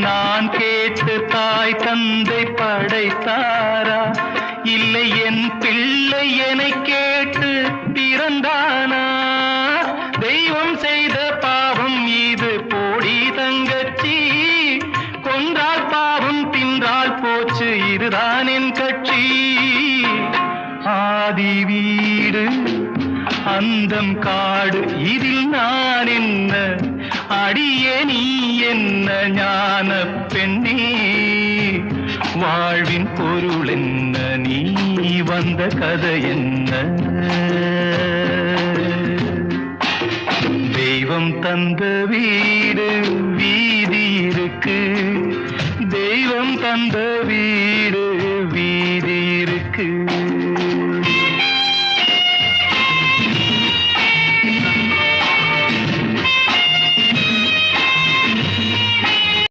நான் கேட்டு தாய் தந்தை படைத்தாரா? இல்லை என் பிள்ளை என்னை கேட்டு பிறந்தானா? தெய்வம் செய்த பாவம் இது போடி தங்கச்சி, கொன்றால் பாவம் தின்றால் போச்சு இதுதான் என் கட்சி. ஆதி வீடு அந்தம் காடு இதில் நான் என்ன, அடியே நீ என்ன ஞான பெண்ணே, வாழ்வின் பொருள் என்ன, நீ வந்த கதை என்ன? தெய்வம் தந்த வீடு வீதி இருக்கு, தெய்வம் தந்த